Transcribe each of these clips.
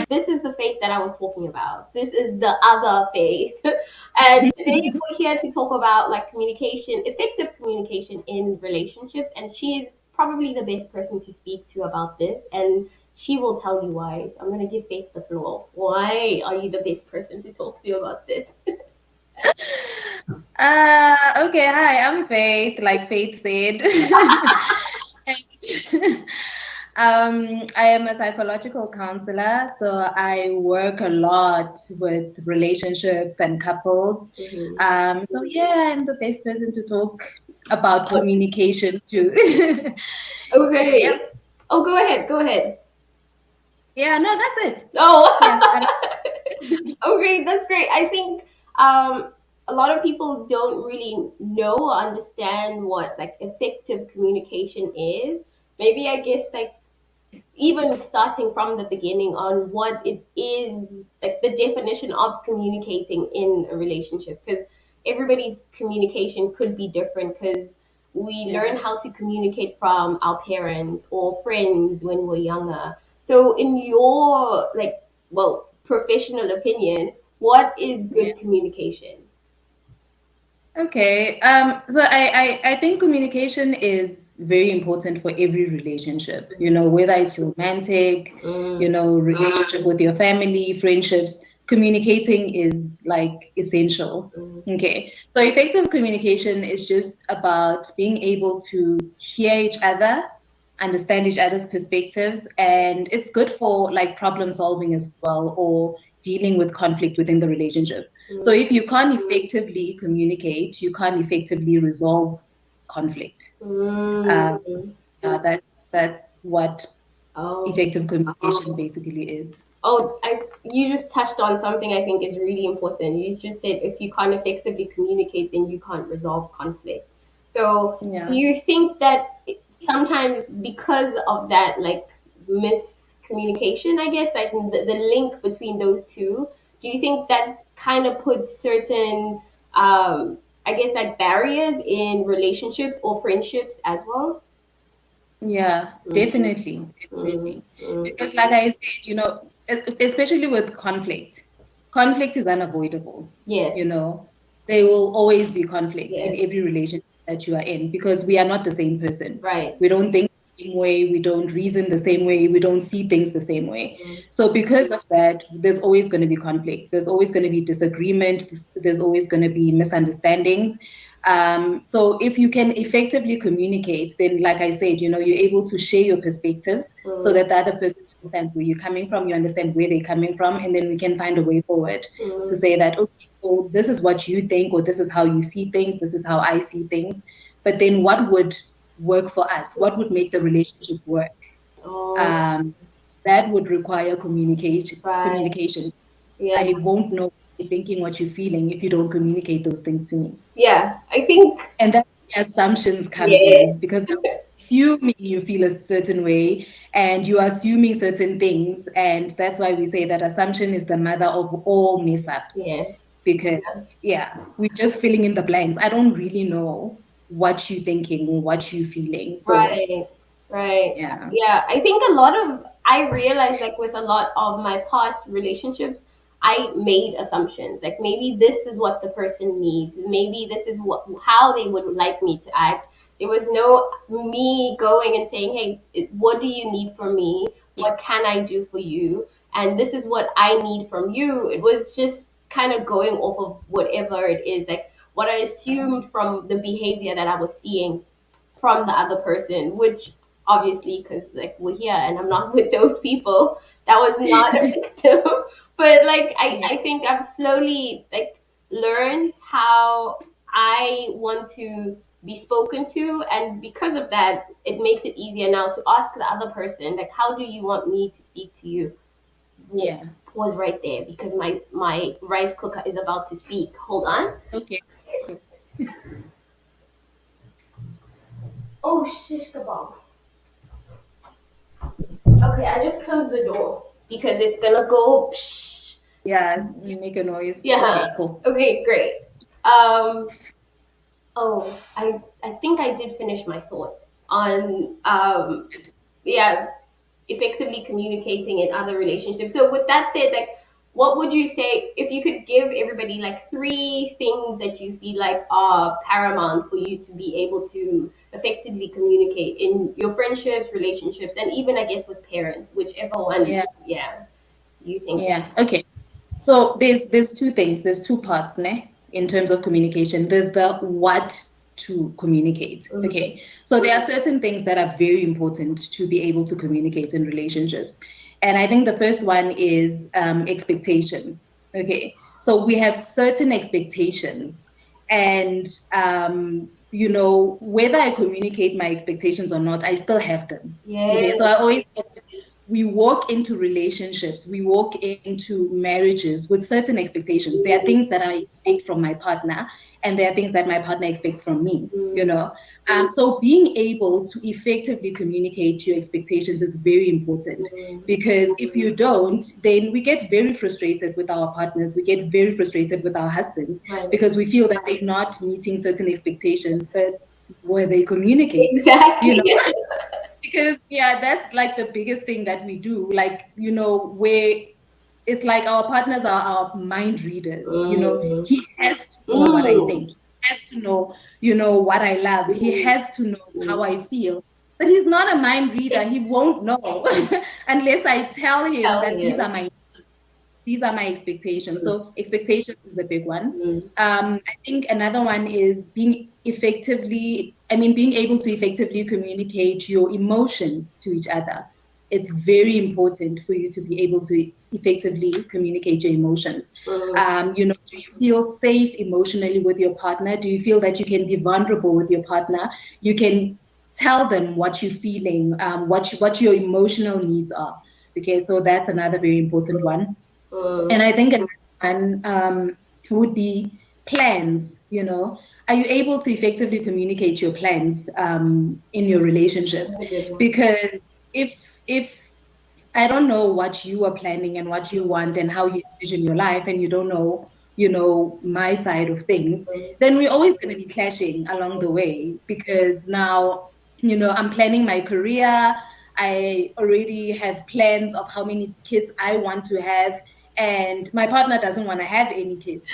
This is the faith that I was talking about. This is the other faith. And today we're here to talk about like communication, effective communication in relationships. And she is probably the best person to speak to about this. And she will tell you why. So I'm going to give Faith the floor. Why are you the best person to talk to about this? Okay, hi, I'm Faith, like Faith said. I am a psychological counselor, so I work a lot with relationships and couples. So yeah, I'm the best person to talk about communication too. Okay. Yep. Oh, go ahead. Go ahead. Yeah, no, that's it. Yeah. Oh, okay, that's great. I think a lot of people don't really know or understand what like effective communication is. Maybe I guess like even starting from the beginning on what it is, like the definition of communicating in a relationship, because everybody's communication could be different because we learn how to communicate from our parents or friends when we're younger. So in your like, well, professional opinion, what is Yeah. good communication? Okay. So I think communication is very important for every relationship, whether it's romantic, Mm, relationship with your family, friendships, communicating is like essential. mm, Okay. So effective communication is just about being able to hear each other, understand each other's perspectives, and it's good for like problem solving as well, or dealing with conflict within the relationship. So mm, if you can't effectively communicate, you can't effectively resolve conflict. Um, mm. that's what Oh. effective communication basically is. Oh, you just touched on something I think is really important. You just said if you can't effectively communicate, then you can't resolve conflict. So, do Yeah. you think that sometimes because of that, like miscommunication, I guess, like the link between those two, do you think that kind of puts certain, I guess, like barriers in relationships or friendships as well? Yeah, Mm, definitely, mm, definitely. mm. Because like I said, especially with conflict is unavoidable. You Yes, know, there will always be conflict in yes, every relationship that you are in because we are not the same person. right. We don't think the same way, we don't reason the same way, we don't see things the same way. Mm, So because of that, there's always going to be conflict. There's always going to be disagreement. There's always going to be misunderstandings. So if you can effectively communicate, then like I said, you're able to share your perspectives so mm, that the other person understands where you're coming from, you understand where they're coming from, and then we can find a way forward to mm. say that, okay, so this is what you think, or this is how you see things, this is how I see things. But then what would work for us? What would make the relationship work? Oh, Um, that would require communication. right. Communication. Yeah. I won't know what you're thinking, what you're feeling if you don't communicate those things to me. Yeah. I think, And that's where assumptions come in yes. because they're assuming you feel a certain way and you are assuming certain things. And that's why we say that assumption is the mother of all mess ups Yes. because, yeah, we're just filling in the blanks. I don't really know what you're thinking or what you're feeling. So, Right. Right. yeah. Yeah. I think a lot of, I realized like with a lot of my past relationships, I made assumptions. Like maybe this is what the person needs. Maybe this is how they would like me to act. There was no me going and saying, "Hey, what do you need from me? What can I do for you? And this is what I need from you." It was just kind of going off of whatever it is, like what I assumed from the behavior that I was seeing from the other person, which obviously, because like we're here and I'm not with those people, that was not effective. But like Yeah. I think I've slowly like learned how I want to be spoken to, and because of that it makes it easier now to ask the other person like, how do you want me to speak to you? Yeah. Pause right there because my rice cooker is about to speak. Hold on. Okay. Cool. Oh shish kebab. Okay, I just closed the door because it's gonna go. Psh. Yeah. Make a noise. Yeah. Okay, cool. Okay, great. Um. Oh, I think I did finish my thought. on yeah, effectively communicating in other relationships. So with that said, like, what would you say if you could give everybody like three things that you feel like are paramount for you to be able to effectively communicate in your friendships, relationships, and even I guess with parents, whichever one, Yeah. yeah, you think. Yeah. Okay. So there's two things. There's two parts, ne, in terms of communication. There's the what to communicate. Mm-hmm. Okay. So there are certain things that are very important to be able to communicate in relationships. And I think the first one is expectations. Okay. So we have certain expectations. And whether I communicate my expectations or not, I still have them. Okay. Yeah. So I always we walk into relationships, we walk into marriages with certain expectations. There are things that I expect from my partner, and there are things that my partner expects from me. So being able to effectively communicate your expectations is very important, because if you don't, then we get very frustrated with our partners, we get very frustrated with our husbands, Right. because we feel that they're not meeting certain expectations, but were they communicated? You Exactly. know, because yeah, that's like the biggest thing that we do, like, where it's like our partners are our mind readers. Mm. He has to know what I Mm. think, he has to know, what I love, he has to know how Mm. I feel, but he's not a mind reader. He won't know unless I tell him Hell that yeah. these are my expectations. So expectations is a big one. Mm. I think another one is being able to effectively communicate your emotions to each other. It's very important for you to be able to effectively communicate your emotions. Mm. Do you feel safe emotionally with your partner? Do you feel that you can be vulnerable with your partner? You can tell them what you're feeling, what your emotional needs are. Okay, so that's another very important one. Mm. And I think another one would be plans. Are you able to effectively communicate your plans in your relationship? That's a good one. Because if I don't know what you are planning and what you want and how you envision your life, and you don't know, my side of things, then we're always going to be clashing along the way, because now, I'm planning my career. I already have plans of how many kids I want to have, and my partner doesn't want to have any kids.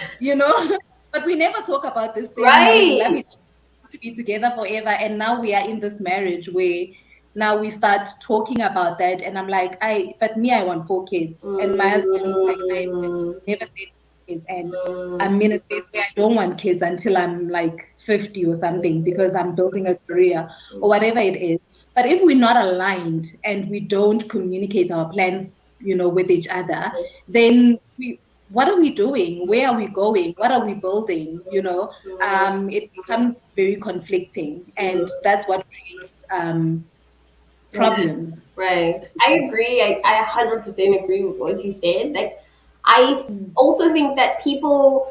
But we never talk about this thing. We love Right. each other to be together forever. And now we are in this marriage where now we start talking about that, and I'm like, but me, I want 4 kids, and my husband is like, I Mm. never said kids, and Mm. I'm in a space where I don't want kids until I'm like 50 or something, because I'm building a career or whatever it is. But if we're not aligned and we don't communicate our plans, with each other, then what are we doing? Where are we going? What are we building? It becomes very conflicting, and that's what creates Yeah. problems. Right. I agree. I 100% agree with what you said. Like, I Mm. also think that people,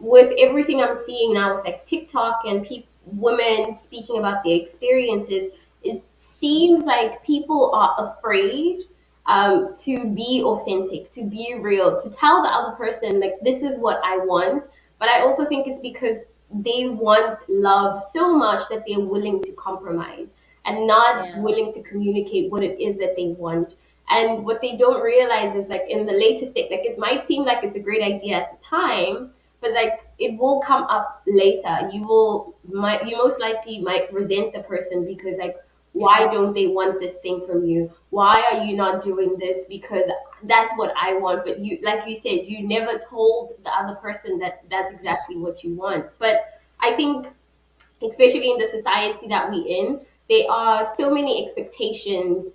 with everything I'm seeing now with like TikTok and women speaking about their experiences, it seems like people are afraid to be authentic, to be real, to tell the other person, like, this is what I want. But I also think it's because they want love so much that they're willing to compromise and not Yeah. willing to communicate what it is that they want. And what they don't realize is, like, in the later state, like, it might seem like it's a great idea at the time, but like it will come up later. You most likely might resent the person because, like, Yeah. why don't they want this thing from you? Why are you not doing this? Because that's what I want. But you, like you said, you never told the other person that that's exactly what you want. But I think, especially in the society that we in, there are so many expectations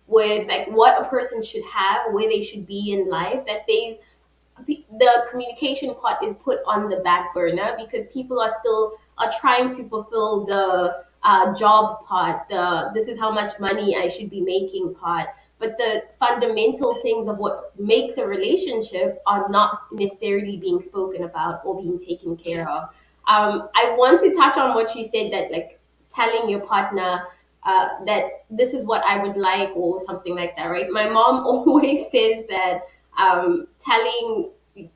with like what a person should have, where they should be in life, that the communication part is put on the back burner because people are trying to fulfill the job part, the this is how much money I should be making part, but the fundamental things of what makes a relationship are not necessarily being spoken about or being taken care of. I want to touch on what you said, that like telling your partner that this is what I would like or something like that, right? My mom always says that telling,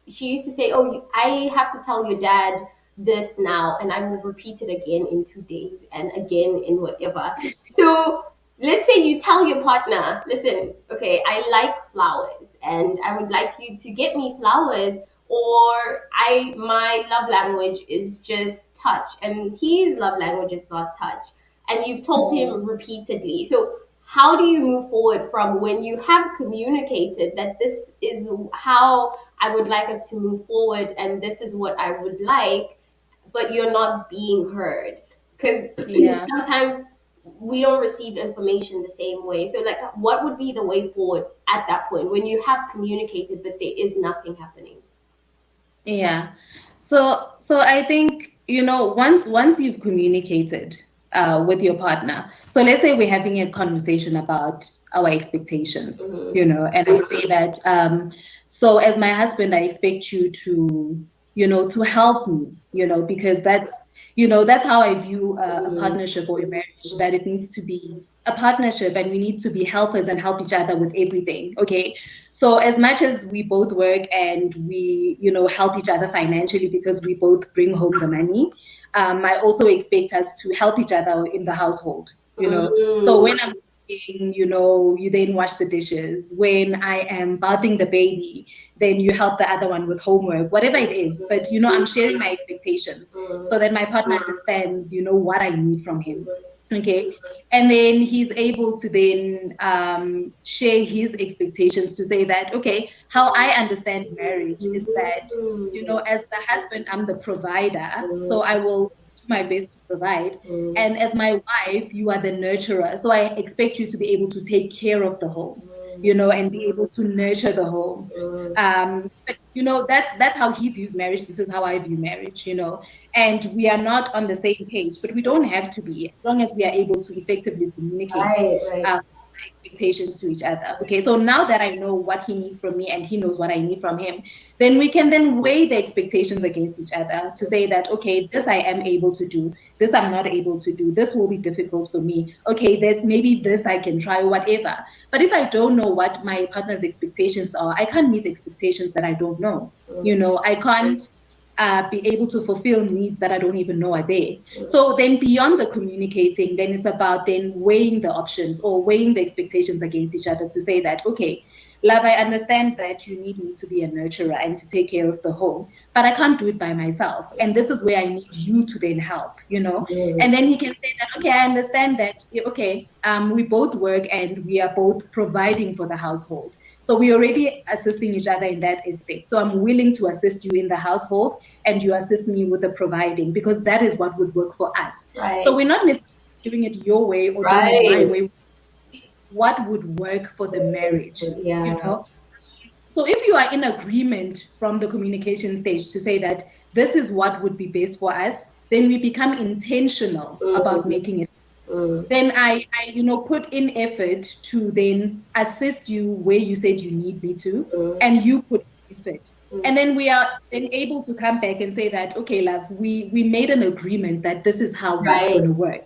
she used to say, oh, I have to tell your dad this now and I will repeat it again in 2 days and again in whatever. So let's say you tell your partner, listen, okay, I like flowers and I would like you to get me flowers, or I my love language is just touch and his love language is not touch. And you've told him repeatedly. So how do you move forward from when you have communicated that this is how I would like us to move forward and this is what I would like, but you're not being heard? Because Yeah. sometimes we don't receive information the same way. So, like, what would be the way forward at that point when you have communicated but there is nothing happening? Yeah. So I think, once you've communicated with your partner. So let's say we're having a conversation about our expectations, Mm-hmm. and I say that, so as my husband, I expect you to, to help me, because that's how I view a Mm-hmm. partnership or a marriage, that it needs to be a partnership and we need to be helpers and help each other with everything. Okay. So as much as we both work and we, help each other financially because we both bring home the money, I also expect us to help each other in the household. So Mm-hmm. when I'm cooking, you then wash the dishes. When I am bathing the baby, then you help the other one with homework, whatever it is. But, I'm sharing my expectations so that my partner understands, what I need from him. Okay. And then he's able to then share his expectations to say that, okay, how I understand marriage is that, as the husband, I'm the provider. So I will do my best to provide. And as my wife, you are the nurturer. So I expect you to be able to take care of the home, and be able to nurture the home. But that's how he views marriage. This is how I view marriage. And we are not on the same page, but we don't have to be, as long as we are able to effectively communicate Right, right. our expectations to each other. Okay, so now that I know what he needs from me and he knows what I need from him, then we can then weigh the expectations against each other to say that, okay, this I am able to do, this I'm not able to do, this will be difficult for me. Okay, there's maybe this I can try, whatever. But if I don't know what my partner's expectations are, I can't meet expectations that I don't know. I can't be able to fulfill needs that I don't even know are there. So then beyond the communicating, then it's about then weighing the options or weighing the expectations against each other to say that, okay, love, I understand that you need me to be a nurturer and to take care of the home, but I can't do it by myself. And this is where I need you to then help. And then he can say that, okay, I understand that, okay, we both work and we are both providing for the household. So we're already assisting each other in that aspect. So I'm willing to assist you in the household and you assist me with the providing because that is what would work for us. So Right, we're not necessarily doing it your way or doing it my right. way. What would work for the marriage, you Yeah. know? So if you are in agreement from the communication stage to say that this is what would be best for us, then we become intentional about Mm, making it. mm, Then I put in effort to then assist you where you said you need me to, mm, and you put in effort. mm. And then we are then able to come back and say that, okay, love, we made an agreement that this is how it's Right. going to work.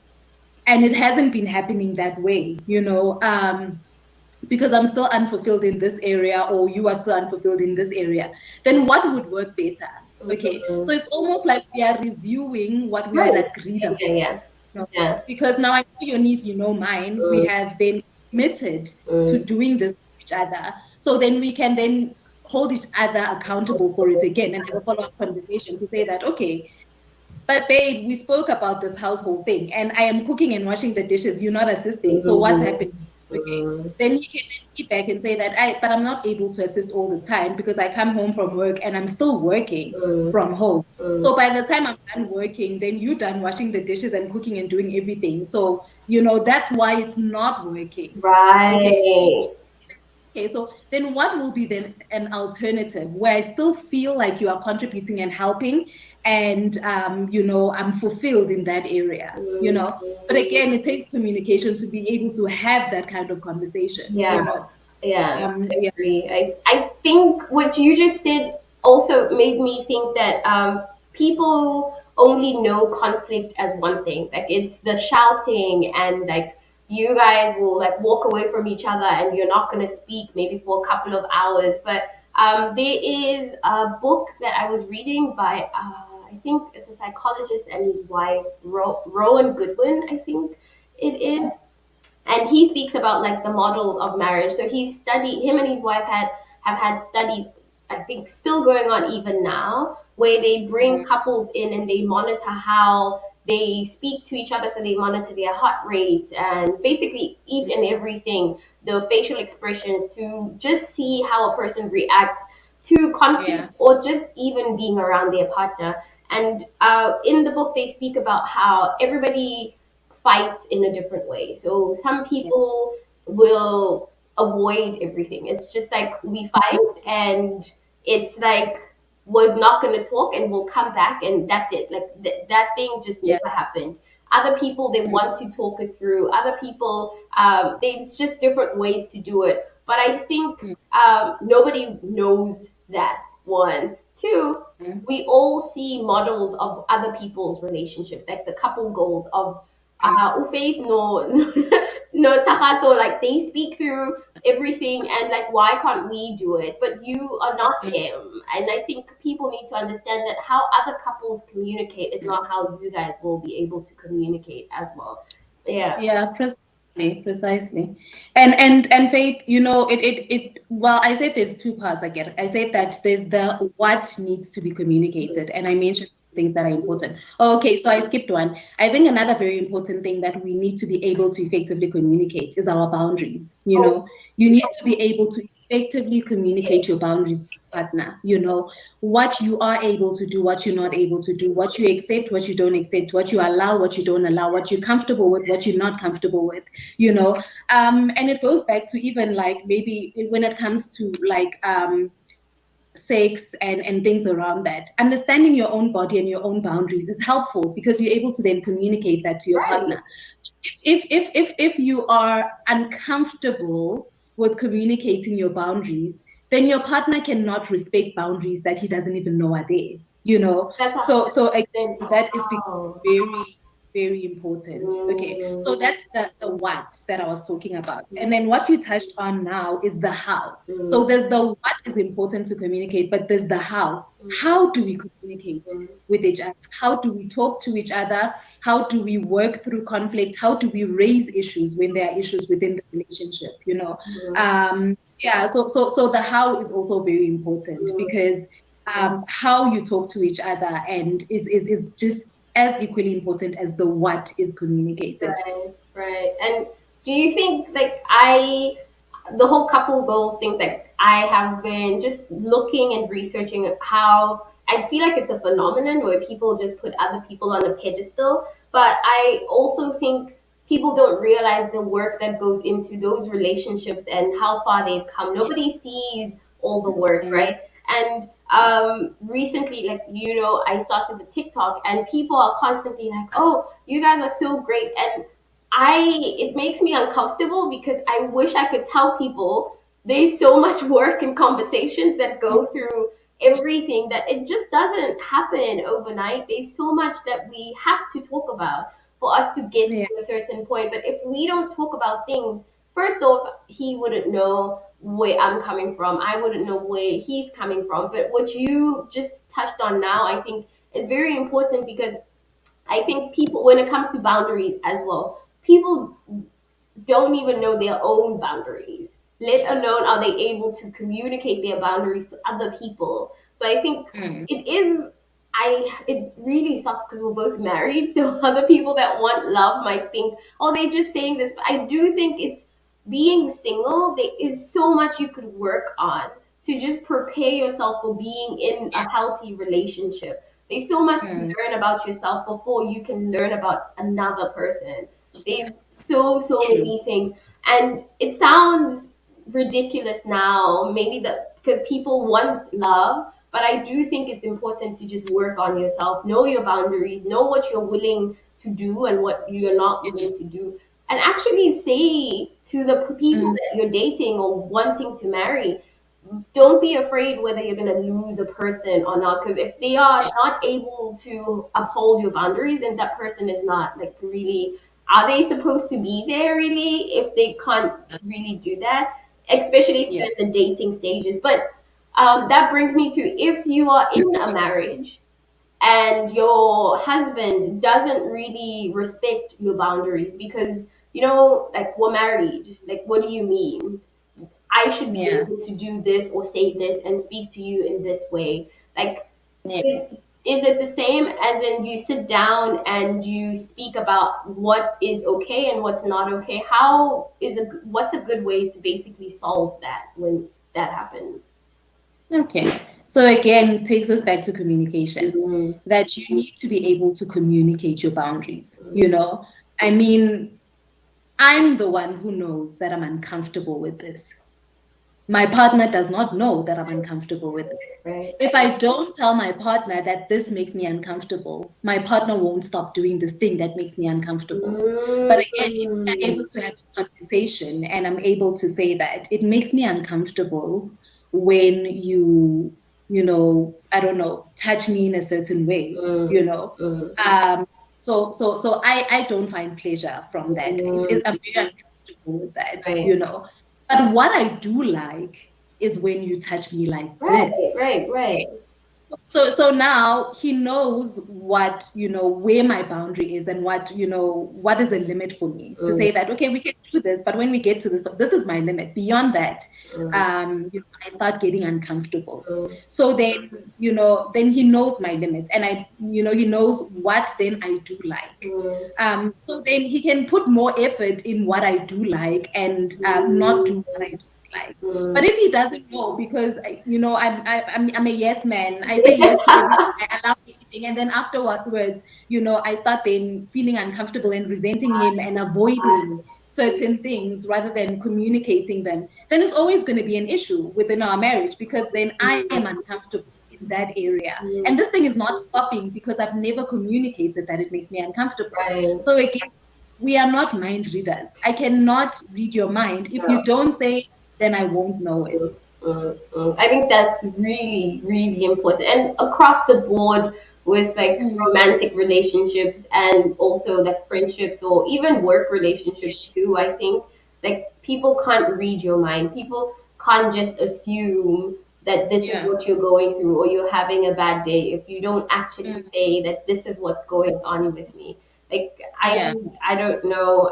And it hasn't been happening that way, because I'm still unfulfilled in this area, or you are still unfulfilled in this area. Then what would work better? Okay, Mm. so it's almost like we are reviewing what we had Right. agreed Yeah, upon. yeah, yeah. No. Yeah. Because now I know your needs, you know mine. We Mm, have then committed to mm, doing this for each other. So then we can then hold each other accountable for it again and have a follow-up conversation to say that, okay, but babe, we spoke about this household thing and I am cooking and washing the dishes. You're not assisting. So what's mm, happening? Okay. mm. Then he can then feedback and say that but I'm not able to assist all the time because I come home from work and I'm still working Mm, from home. mm. So by the time I'm done working, then you're done washing the dishes and cooking and doing everything. So, that's why it's not working. Okay. Right. Okay, so then what will be then an alternative where I still feel like you are contributing and helping and I'm fulfilled in that area. But again, it takes communication to be able to have that kind of conversation, Yeah, you know. yeah, I Yeah. agree. I think what you just said also made me think that people only know conflict as one thing. Like it's the shouting and like you guys will like walk away from each other and you're not gonna speak maybe for a couple of hours. But there is a book that I was reading by I think it's a psychologist and his wife, Rowan Goodwin, I think it is, and he speaks about like the models of marriage. So he studied, him and his wife have had studies, I think still going on even now, where they bring couples in and they monitor how they speak to each other. So they monitor their heart rates and basically each and everything, the facial expressions, to just see how a person reacts to Yeah. conflict or just even being around their partner. And in the book, they speak about how everybody fights in a different way. So some Yeah. people will avoid everything. It's just like we fight and it's like we're not going to talk and we'll come back and that's it. Like that thing just Yeah. never happened. Other people, they want to talk it through. Other people, it's just different ways to do it. But I think nobody knows that. One. Two, we all see models of other people's relationships, like the couple goals of ooohfaith no no takato, like they speak through everything and like why can't we do it, but you are not them. And I think people need to understand that how other couples communicate is not how you guys will be able to communicate as well. Yeah. Yeah, precisely. And Faith, well, I said there's two parts I get it. I said that there's the what needs to be communicated, and I mentioned those things that are important. Okay, so I skipped one. I think another very important thing that we need to be able to effectively communicate is our boundaries. Oh, You need to be able to effectively communicate your boundaries to your partner. What you are able to do, what you're not able to do, what you accept, what you don't accept, what you allow, what you don't allow, what you're comfortable with, what you're not comfortable with, and it goes back to even like maybe when it comes to like sex and things around that. Understanding your own body and your own boundaries is helpful because you're able to then communicate that to your right. partner. If you are uncomfortable with communicating your boundaries, then your partner cannot respect boundaries that he doesn't even know are there. That's So again, then that is oh. very, very important. Okay, so Mm, that's the what that I was talking about, and then what you touched on now is the how. So mm, there's the what is important to communicate, but there's the how. How do we communicate mm, with each other? How do we talk to each other? How do we work through conflict? How do we raise issues when there are issues within the relationship? mm, Yeah. So the how is also very important mm. because how you talk to each other and is just as equally important as the what is communicated. Right, right. And do you think like the whole couple goals thing, like I have been just looking and researching how I feel like it's a phenomenon where people just put other people on a pedestal, but I also think people don't realize the work that goes into those relationships and how far they've come. Nobody sees all the work, Mm, right? And recently, like I started the TikTok and people are constantly like, oh, you guys are so great. And it makes me uncomfortable because I wish I could tell people there's so much work and conversations that go through everything, that it just doesn't happen overnight. There's so much that we have to talk about for us to get yeah, to a certain point. But if we don't talk about things, first off, he wouldn't know where I'm coming from. I wouldn't know where he's coming from. But what you just touched on now, I think is very important because I think people, when it comes to boundaries as well, people don't even know their own boundaries, let alone are they able to communicate their boundaries to other people. So I think mm, it is, it really sucks because we're both married. So other people that want love might think, oh, they're just saying this. But I do think it's being single, there is so much you could work on to just prepare yourself for being in a healthy relationship. There's so much to mm, learn about yourself before you can learn about another person. There's so true. many things, and it sounds ridiculous now. Maybe that because people want love, but I do think it's important to just work on yourself, know your boundaries, know what you're willing to do and what you're not Yeah, willing to do, and actually say to the people mm, that you're dating or wanting to marry, don't be afraid whether you're going to lose a person or not, because if they are not able to uphold your boundaries, then that person is not like really, are they supposed to be there really if they can't really do that, especially if yeah, you're in the dating stages. But that brings me to, if you are in a marriage and your husband doesn't really respect your boundaries because, like, we're married. Like, what do you mean? I should be Yeah. able to do this or say this and speak to you in this way. Like, Yeah. is it the same as in you sit down and you speak about what is okay and what's not okay? What's a good way to basically solve that when that happens? Okay. So again, it takes us back to communication, Mm, that you need to be able to communicate your boundaries. mm, I mean, I'm the one who knows that I'm uncomfortable with this. My partner does not know that I'm uncomfortable with this. right. If I don't tell my partner that this makes me uncomfortable, my partner won't stop doing this thing that makes me uncomfortable. But again, if we're Mm, able to have a conversation and I'm able to say that it makes me uncomfortable when I don't know, touch me in a certain way, mm, mm, Um, so I don't find pleasure from that. I'm very uncomfortable with that, right. But what I do like is when you touch me like Right, this. right, right. Okay. So now he knows what, where my boundary is and what is a limit for me to Mm, say that, okay, we can do this, but when we get to this is my limit. Beyond that, mm, I start getting uncomfortable. mm, So then he knows my limits and he knows what then I do like. mm, So then he can put more effort in what I do like and not mm, do what I don't like. But mm. if he doesn't know, because I'm a yes man, I say yes to everything, I allow everything, and then afterwards, I start then feeling uncomfortable and resenting him and avoiding certain things rather than communicating them, then it's always going to be an issue within our marriage because then I am uncomfortable in that area. And this thing is not stopping because I've never communicated that it makes me uncomfortable. Right. So again, we are not mind readers. I cannot read your mind. If No. you don't say, then I won't know it. I think that's really, really important. And across the board with like Mm. romantic relationships and also like friendships or even work relationships too, I think like people can't read your mind. People can't just assume that this is Yeah. what you're going through or you're having a bad day if you don't actually Mm. say that this is what's going on with me. Like Yeah. I don't know.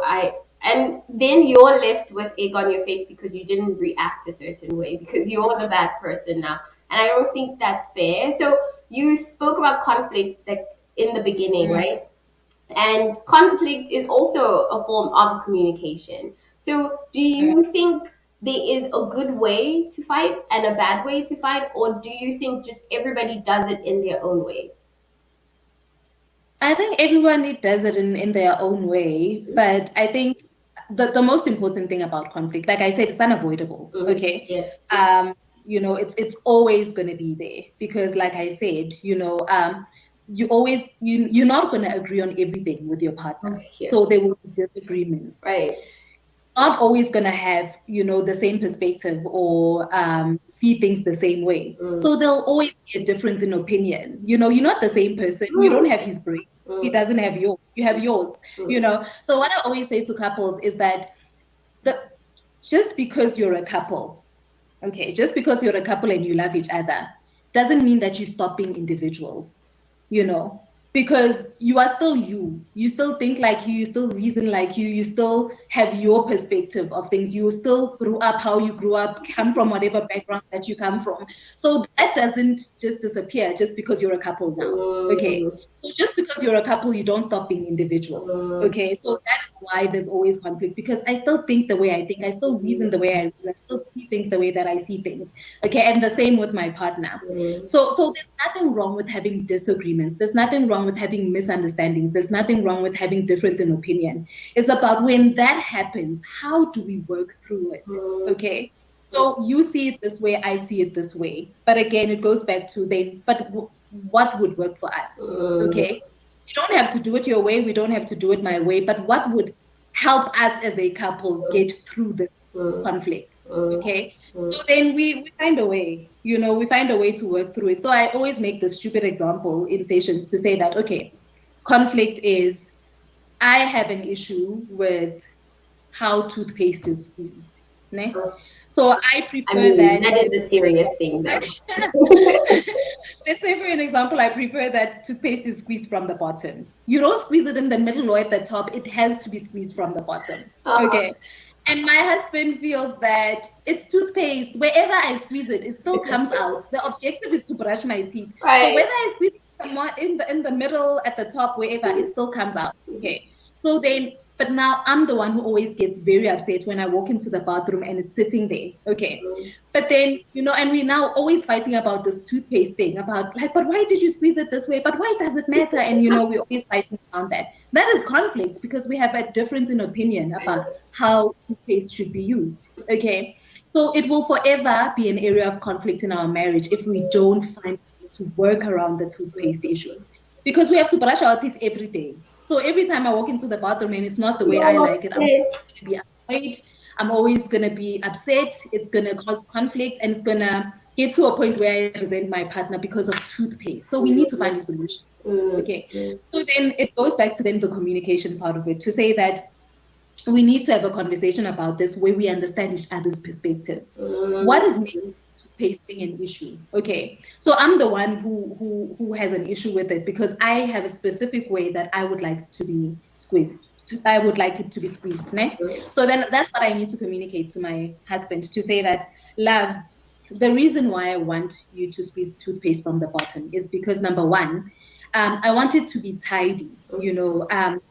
And then you're left with egg on your face because you didn't react a certain way because you're the bad person now. And I don't think that's fair. So you spoke about conflict like in the beginning, Mm. right? And conflict is also a form of communication. So do Mm. you think there is a good way to fight and a bad way to fight, or do you think just everybody does it in their own way? I think everyone does it in their own way, but I think the most important thing about conflict, like I said, it's unavoidable. Mm-hmm. Okay. Yes. It's always gonna be there because like I said, you're not gonna agree on everything with your partner. Oh, yes. So there will be disagreements. Right. Not always going to have the same perspective or see things the same way, Mm. so there'll always be a difference in opinion. You're not the same person. You don't Mm. have his brain, he Mm. doesn't have yours, you have yours. Mm. So what I always say to couples is that the just because you're a couple, okay, just because you're a couple and you love each other doesn't mean that you stop being individuals, you know, because you are still you. You still think like you still reason like you still have your perspective of things. You still grew up how you grew up, come from whatever background that you come from. So that doesn't just disappear just because you're a couple now. Okay. Mm. So just because you're a couple, you don't stop being individuals. Mm. Okay. So that is why there's always conflict because I still think the way I think, I still reason the way I reason, I still see things the way that I see things. Okay. And the same with my partner. Mm. So there's nothing wrong with having disagreements. There's nothing wrong with having misunderstandings. There's nothing wrong with having difference in opinion. It's about when that happens, how do we work through it? Mm. Okay. So you see it this way, I see it this way. But again, it goes back to then, but what would work for us? Mm. Okay. We don't have to do it your way. We don't have to do it my way. But what would help us as a couple get through this Mm. conflict? Mm. Okay. Mm. So then we find a way, we find a way to work through it. So I always make the stupid example in sessions to say that, okay, conflict is I have an issue with how toothpaste is squeezed. Ne? So I I prefer mean, that. that is a serious thing, though. Let's say, for an example, I prefer that toothpaste is squeezed from the bottom. You don't squeeze it in the middle or at the top. It has to be squeezed from the bottom. Uh-huh. Okay. And my husband feels that it's toothpaste. Wherever I squeeze it, it still comes out. The objective is to brush my teeth. So Right. whether I squeeze it somewhat in the middle, at the top, wherever, it still comes out. Okay. So then, but now I'm the one who always gets very upset when I walk into the bathroom and it's sitting there. Okay. But then, and we're now always fighting about this toothpaste thing, about like, but why did you squeeze it this way? But why does it matter? And, we're always fighting around that. That is conflict because we have a difference in opinion about how toothpaste should be used. Okay. So it will forever be an area of conflict in our marriage if we don't find a way to work around the toothpaste issue. Because we have to brush our teeth every day. So every time I walk into the bathroom and it's not the way I No, like it, I'm going to be annoyed. I'm always going to be upset. It's going to cause conflict and it's going to get to a point where I resent my partner because of toothpaste. So we need to find a solution. Okay. So then it goes back to then the communication part of it to say that we need to have a conversation about this where we understand each other's perspectives. What is making toothpaste thing an issue? Okay, so I'm the one who has an issue with it because I have a specific way that I would like to be squeezed. I would like it to be squeezed. Ne? So then that's what I need to communicate to my husband to say that, love, the reason why I want you to squeeze toothpaste from the bottom is because number one, I want it to be tidy,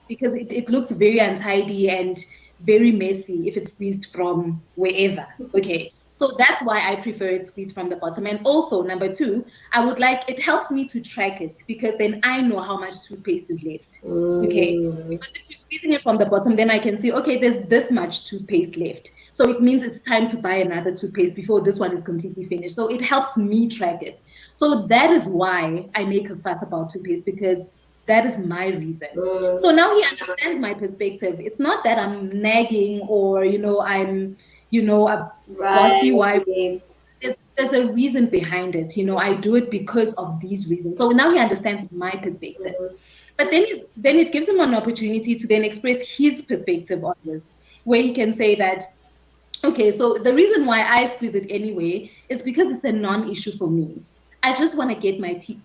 because it looks very untidy and very messy if it's squeezed from wherever. Okay. So that's why I prefer it squeezed from the bottom. And also, number two, I would like it helps me to track it because then I know how much toothpaste is left. Okay. Because if you're squeezing it from the bottom, then I can see, okay, there's this much toothpaste left. So it means it's time to buy another toothpaste before this one is completely finished. So it helps me track it. So that is why I make a fuss about toothpaste because that is my reason. So now he understands my perspective. It's not that I'm nagging or, I'm, a bossy wife. Right. There's a reason behind it. I do it because of these reasons. So now he understands my perspective. But then it gives him an opportunity to then express his perspective on this, where he can say that, okay, so the reason why I squeeze it anyway is because it's a non-issue for me. I just want to get my teeth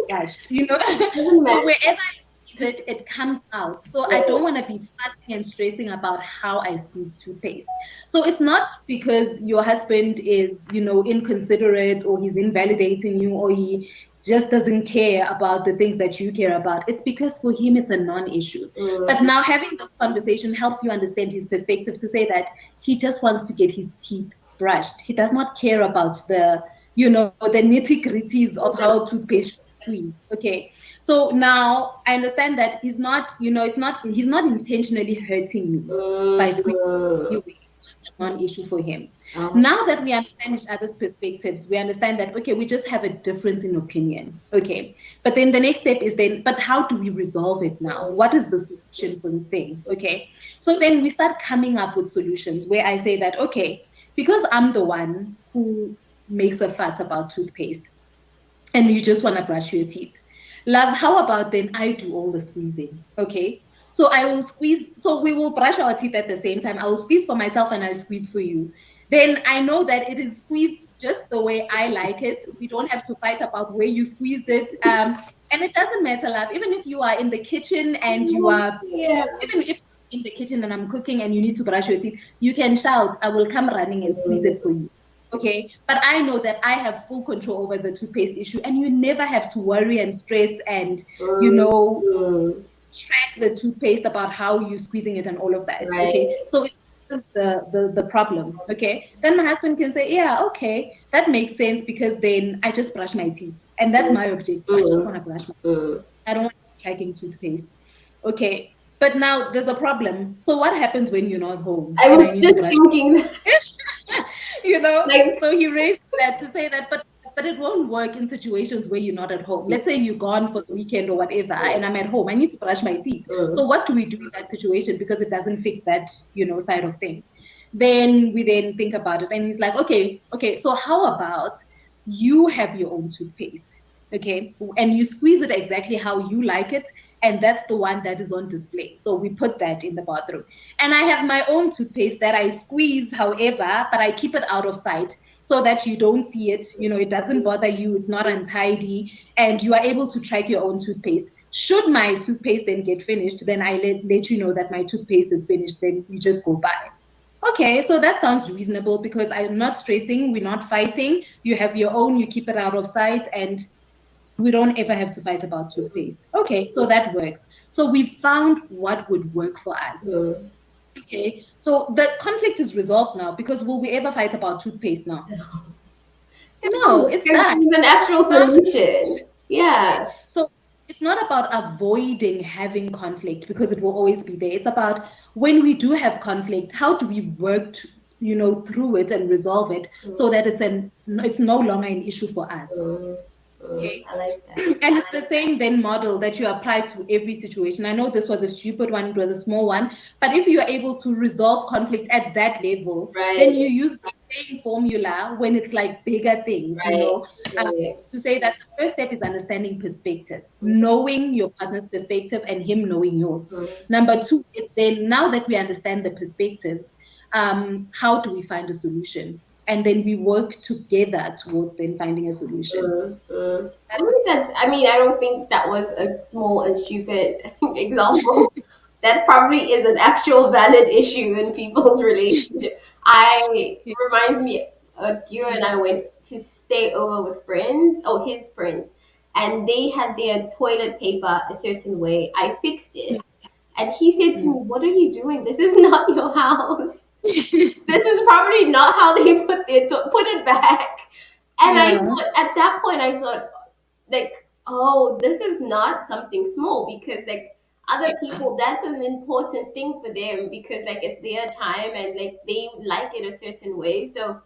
brushed, Doesn't So matter. wherever I squeeze it, it comes out. So I don't want to be fussing and stressing about how I squeeze toothpaste. So it's not because your husband is, inconsiderate or he's invalidating you or he just doesn't care about the things that you care about. It's because for him it's a non-issue. But now having this conversation helps you understand his perspective to say that he just wants to get his teeth brushed. He does not care about the nitty-gritties of how toothpaste should squeeze. Okay. So now I understand that he's not intentionally hurting me by squeezing anyway. It's just a non-issue for him. Now that we understand each other's perspectives, we understand that, okay, we just have a difference in opinion. Okay. But then the next step is then, but how do we resolve it now? What is the solution for this thing? Okay. So then we start coming up with solutions where I say that, okay, because I'm the one who makes a fuss about toothpaste and you just want to brush your teeth. Love, how about then I do all the squeezing? Okay. So I will squeeze, so we will brush our teeth at the same time. I will squeeze for myself and I'll squeeze for you. Then I know that it is squeezed just the way I like it. We don't have to fight about where you squeezed it. And it doesn't matter, love. Even if you are in the kitchen and you are, Yeah. even if in the kitchen and I'm cooking and you need to brush your teeth, you can shout, I will come running and squeeze it for you. Okay. But I know that I have full control over the toothpaste issue and you never have to worry and stress and, you know, track the toothpaste about how you're squeezing it and all of that. Right. Okay. So it's the problem. Okay. Then my husband can say, yeah, okay, that makes sense because then I just brush my teeth. And that's my objective. I just want to brush my teeth. I don't want to be tracking toothpaste. Okay. But now there's a problem. So what happens when you're not home I and I was need to just brush? thinking, So like, he raised that to say that, but it won't work in situations where you're not at home. Let's say you're gone for the weekend or whatever, and I'm at home. I need to brush my teeth. So what do we do in that situation because it doesn't fix that side of things? Then we then think about it, and he's like, okay. So how about you have your own toothpaste, okay, and you squeeze it exactly how you like it, and that's the one that is on display. So we put that in the bathroom. And I have my own toothpaste that I squeeze, however, but I keep it out of sight so that you don't see it. You know, it doesn't bother you, it's not untidy, and you are able to track your own toothpaste. Should my toothpaste then get finished, then I let you know that my toothpaste is finished, then you just go buy. Okay, so that sounds reasonable because I'm not stressing, we're not fighting. You have your own, you keep it out of sight, and we don't ever have to fight about toothpaste. Okay, so that works. So we found what would work for us. Mm. Okay, so the conflict is resolved now because will we ever fight about toothpaste now? No, it's Because done. it's an actual Done. solution. Yeah. So it's not about avoiding having conflict because it will always be there. It's about when we do have conflict, how do we work through it and resolve it so that it's no longer an issue for us. Mm. Mm. Okay. I like that. And it's the same then model that you apply to every situation. I know this was a stupid one, it was a small one, but if you are able to resolve conflict at that level, then Right. you use the same formula when it's like bigger things, Right. Right. to say that the first step is understanding perspective, knowing your partner's perspective and him knowing yours. Mm. Number two, it's then now that we understand the perspectives, how do we find a solution? And then we work together towards then finding a solution. Mm. Mm. I That's think that, I mean, I don't think that was a small and stupid example. That probably is an actual valid issue in people's relationship. I it. reminds me, you and I went to stay over with friends, oh, his friends, and they had their toilet paper a certain way. I fixed it, and he said to me, "What are you doing? This is not your house. This is probably not how they put it back." And I Yeah. thought, at that point, I thought, like, oh, this is not something small because like other people, that's an important thing for them because like it's their time and like they like it a certain way. So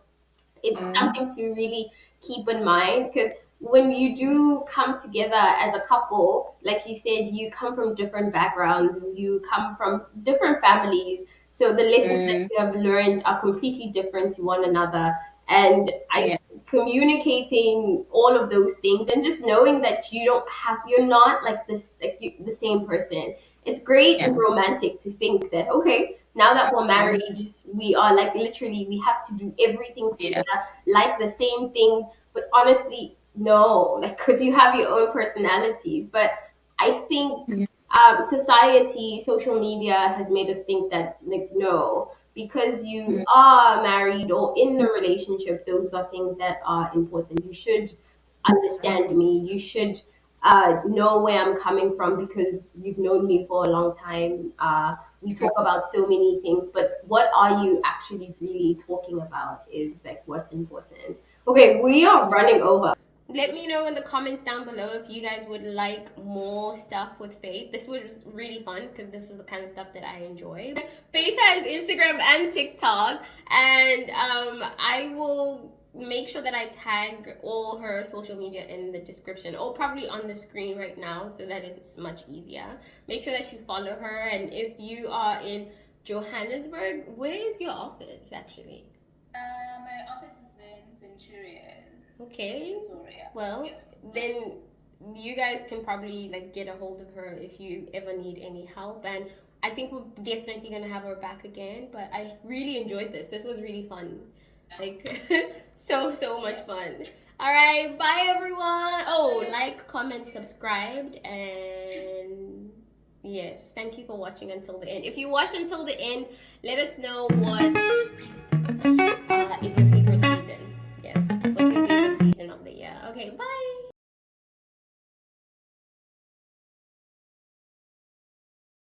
it's Yeah. something to really keep in mind because when you do come together as a couple, like you said, you come from different backgrounds, you come from different families. So the lessons that Mm, you have learned are completely different to one another. And I yeah. communicating all of those things and just knowing that you're not like this, like the same person. It's great and Yeah. romantic to think that, okay, now that we're Mm, married, we are like literally, we have to do everything yeah. together, like the same things. But honestly, no, like, because you have your own personalities. But I think Yeah. society, social media has made us think that, like, no, because you Mm, are married or in a relationship, those are things that are important. You should understand me. You should know where I'm coming from because you've known me for a long time. We talk about so many things, but what are you actually really talking about is like what's important. Okay, we are running over. Let me know in the comments down below if you guys would like more stuff with Faith. This was really fun because this is the kind of stuff that I enjoy. Faith has Instagram and TikTok, and I will make sure that I tag all her social media in the description or probably on the screen right now so that it's much easier. Make sure that you follow her, and if you are in Johannesburg, where is your office actually? My office is in Centurion. Okay. Victoria. Well, yeah. Then you guys can probably like get a hold of her if you ever need any help. And I think we're definitely gonna have her back again. But I really enjoyed this. This was really fun. Like so much fun. All right, bye everyone. Oh, like, comment, subscribed, and yes, thank you for watching until the end. If you watched until the end, let us know what is your favorite season. Yes, what's your favorite season of the year? Okay, bye.